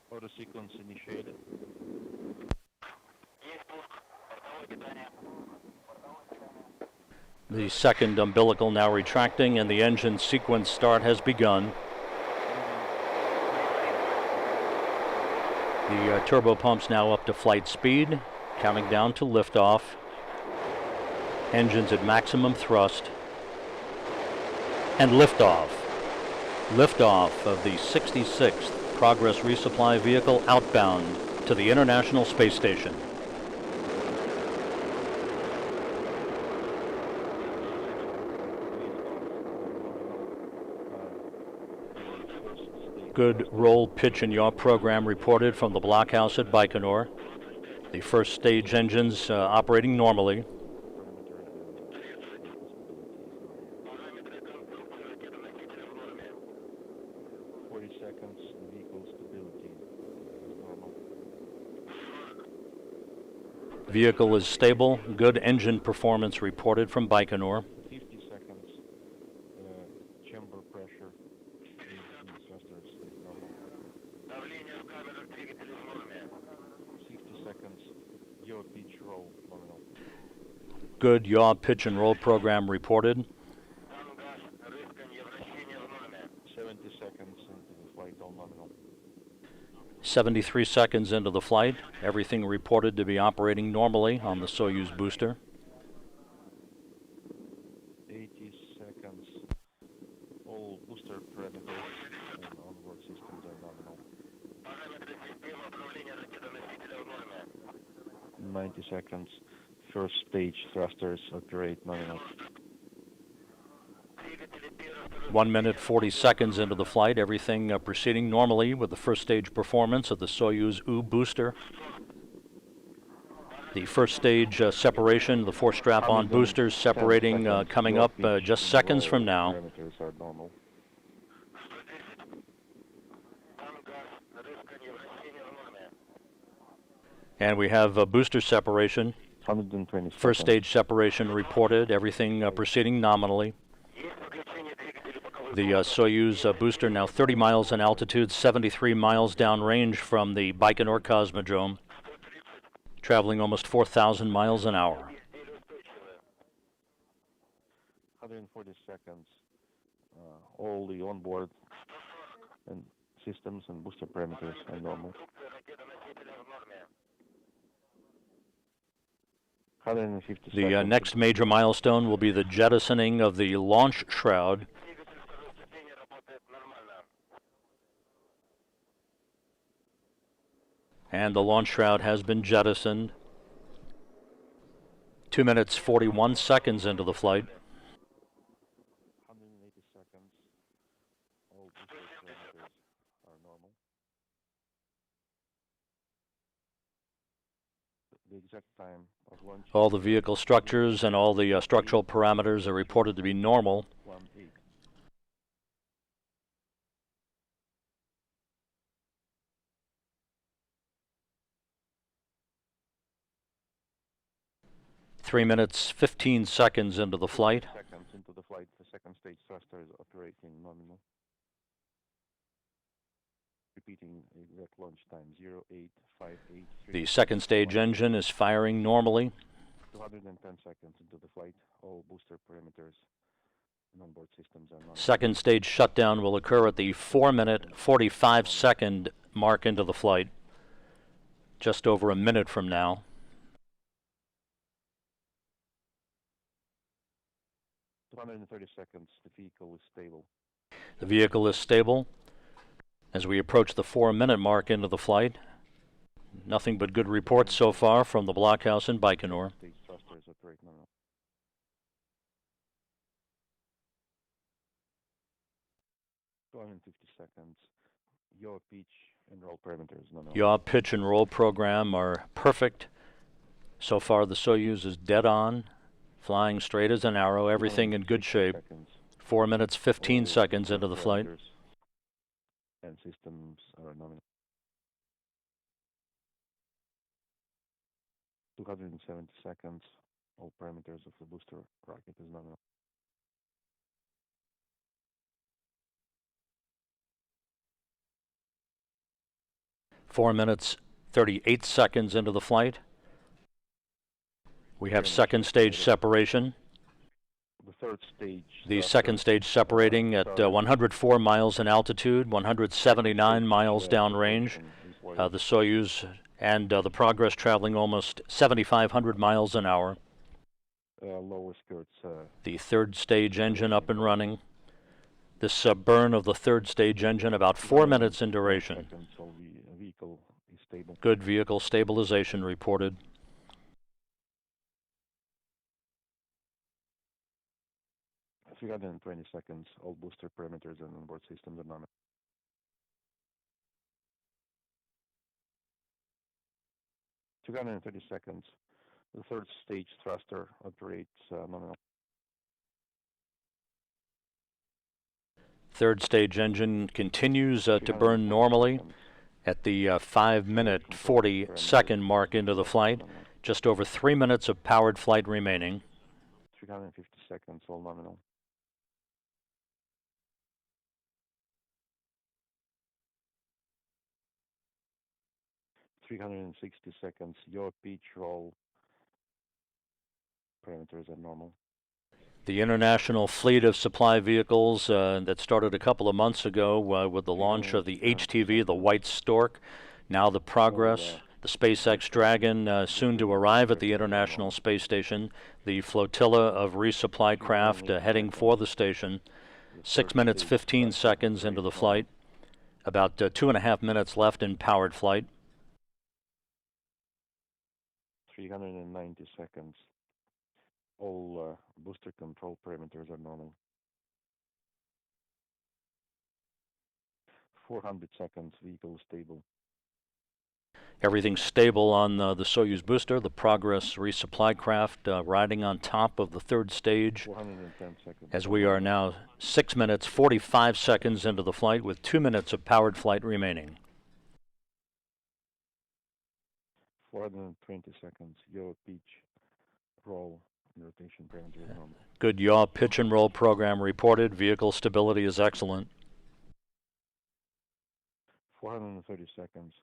Auto sequence initiated. The second umbilical now retracting, and the engine sequence start has begun. The turbo pumps now up to flight speed, counting down to liftoff. Engines at maximum thrust. And liftoff. Liftoff of the 66th Progress resupply vehicle outbound to the International Space Station. Good roll, pitch, and yaw program reported from the blockhouse at Baikonur. The first stage engines operating normally. Vehicle is stable. Good engine performance reported from Baikonur. 50 seconds. Chamber pressure in the thrusters is normal. 60 seconds. Yaw, pitch, roll, nominal. Good yaw, pitch, and roll program reported. 70 seconds into the flight, all nominal. 73 seconds into the flight, everything reported to be operating normally on the Soyuz booster. 80 seconds. All booster parameters and onboard systems are nominal. 90 seconds. First stage thrusters operate nominal. 1 minute 40 seconds into the flight, everything proceeding normally with the first stage performance of the Soyuz U booster. The first stage separation, the 4 strap-on boosters separating coming up just seconds from now. Parameters are normal. And we have booster separation. 120 First seconds. stage separation reported, everything proceeding nominally. The Soyuz booster now 30 miles in altitude, 73 miles downrange from the Baikonur Cosmodrome, traveling almost 4,000 miles an hour. 140 seconds. All the onboard and systems and booster parameters are normal. 150 The seconds. next major milestone will be the jettisoning of the launch shroud. And the launch shroud has been jettisoned. 2 minutes 41 seconds into the flight. 180 seconds. All booster parameters are normal. The exact time of launch. All the vehicle structures and all the structural parameters are reported to be normal. 18. 3 minutes 15 seconds into the flight. Seconds into the flight, the second stage thruster is operating nominal. Repeating exact launch time 08583. The second stage engine is firing normally. 210 seconds into the flight, all booster parameters and onboard systems are nominal. Second stage shutdown will occur at the 4 minute 45 second mark into the flight, just over a minute from now. 230 seconds, the vehicle is stable. The vehicle is stable. As we approach the 4 minute mark into the flight, nothing but good reports so far from the blockhouse in Baikonur. Stage thrusters operate nominal. 250 seconds. Yaw, pitch, and roll parameters nominal. Yaw, pitch, and roll program are perfect. So far the Soyuz is dead on, flying straight as an arrow, everything in good shape. Seconds. 4 minutes 15 All seconds booster into the flight. parameters and systems are nominal. 270 seconds. All parameters of the booster rocket is nominal. 4 minutes, 38 seconds into the flight. We have second stage separation. The third stage. The second stage separating at 104 miles in altitude, 179 miles downrange. The Soyuz and the Progress traveling almost 7,500 miles an hour. Lower skirts. The third stage engine up and running. This burn of the third stage engine about 4 minutes in duration. So the vehicle is stable. Good vehicle stabilization reported. 320 seconds. All booster parameters and onboard systems are nominal. 230 seconds. The third stage thruster operates nominal. Third stage engine continues to burn normally at the 5 minute 40 second mark into the flight. Just over 3 minutes of powered flight remaining. 350 seconds, all nominal. .360 seconds. Your pitch roll parameters are normal. The international fleet of supply vehicles that started a couple of months ago with the launch of the HTV, the White Stork, now the Progress, the SpaceX Dragon, soon to arrive at the International Space Station, the flotilla of resupply craft heading for the station. 6 minutes, 15 seconds into the flight, about 2.5 minutes left in powered flight. 390 seconds. All booster control parameters are normal. 400 seconds, vehicle stable. Everything's stable on the Soyuz booster, the Progress resupply craft riding on top of the third stage. 410 seconds. As we are now 6 minutes, 45 seconds into the flight with 2 minutes of powered flight remaining. 420 seconds. Your pitch roll. Rotation parameter is normal. Good yaw pitch and roll program reported. Vehicle stability is excellent. 430 seconds.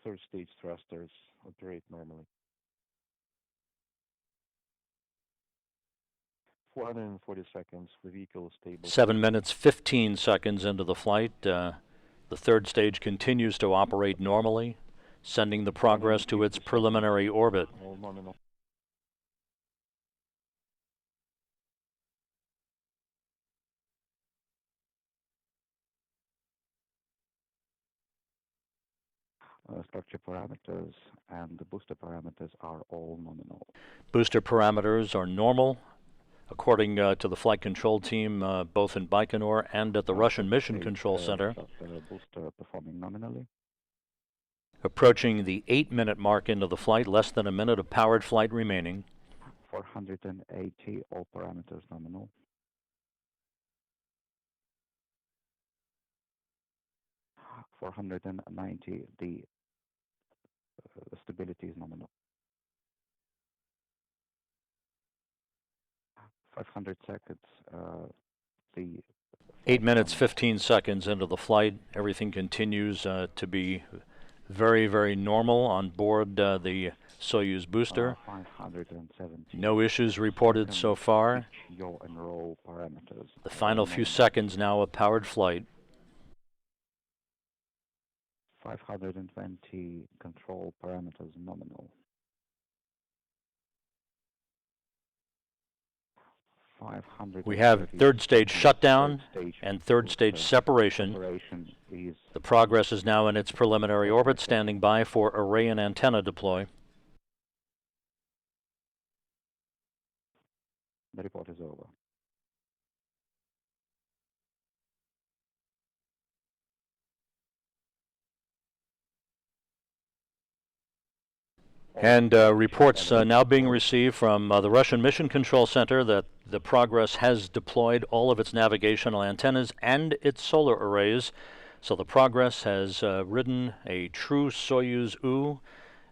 Third stage thrusters operate normally. 440 seconds. The vehicle is stable. 7 minutes, 15 seconds into the flight. The third stage continues to operate normally, sending the Progress to its preliminary orbit. All nominal. Structure parameters and the booster parameters are all nominal. Booster parameters are normal, according to the flight control team, both in Baikonur and at the Russian Mission Control Center. Booster performing nominally. Approaching the 8 minute mark into the flight, less than a minute of powered flight remaining. 480, all parameters nominal. 490, the stability is nominal. 500 seconds, the 8 minutes, 15 seconds into the flight. Everything continues to be very, very normal on board the Soyuz booster. 570. No issues reported so far. Yaw and roll parameters. The final few seconds now of powered flight. 520 control parameters nominal. 500. We have third stage shutdown and third stage separation. The Progress is now in its preliminary orbit, standing by for array and antenna deploy. The report is over. And reports now being received from the Russian Mission Control Center that the Progress has deployed all of its navigational antennas and its solar arrays. So the Progress has ridden a true Soyuz U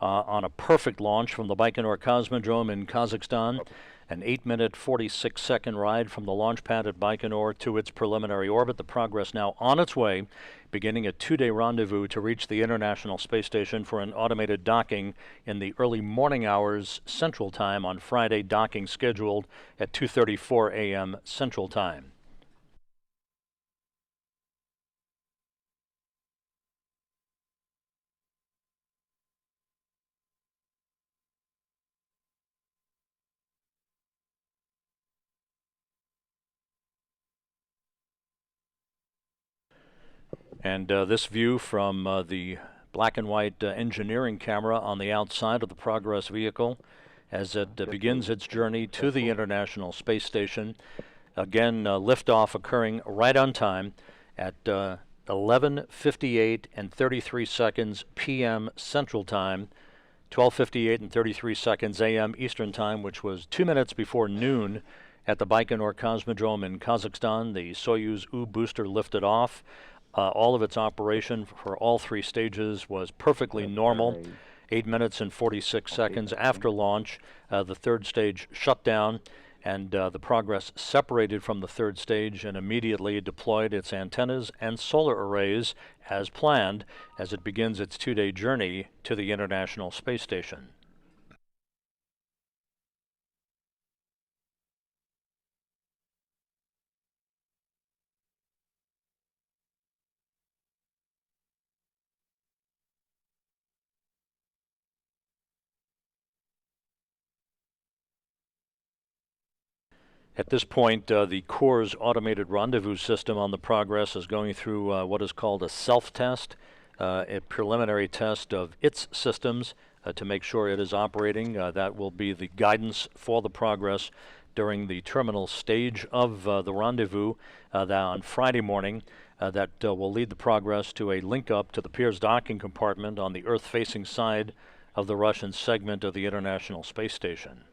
on a perfect launch from the Baikonur Cosmodrome in Kazakhstan. An 8 minute, 46 second ride from the launch pad at Baikonur to its preliminary orbit. The Progress now on its way beginning a 2-day rendezvous to reach the International Space Station for an automated docking in the early morning hours Central Time on Friday, docking scheduled at 2:34 a.m. Central Time. And this view from the black and white engineering camera on the outside of the Progress vehicle as it begins its journey to the International Space Station. Again, liftoff occurring right on time at 11:58 and 33 seconds p.m. Central Time, 12:58 and 33 seconds a.m. Eastern Time, which was 2 minutes before noon at the Baikonur Cosmodrome in Kazakhstan. The Soyuz U booster lifted off. All of its operation for all 3 stages was perfectly normal. 8 minutes and 46 seconds after launch, the third stage shut down, and the Progress separated from the third stage and immediately deployed its antennas and solar arrays as planned as it begins its 2-day journey to the International Space Station. At this point, the Corps' automated rendezvous system on the Progress is going through what is called a self-test, a preliminary test of its systems to make sure it is operating. That will be the guidance for the Progress during the terminal stage of the rendezvous on Friday morning. That will lead the Progress to a link-up to the Pirs docking compartment on the Earth-facing side of the Russian segment of the International Space Station.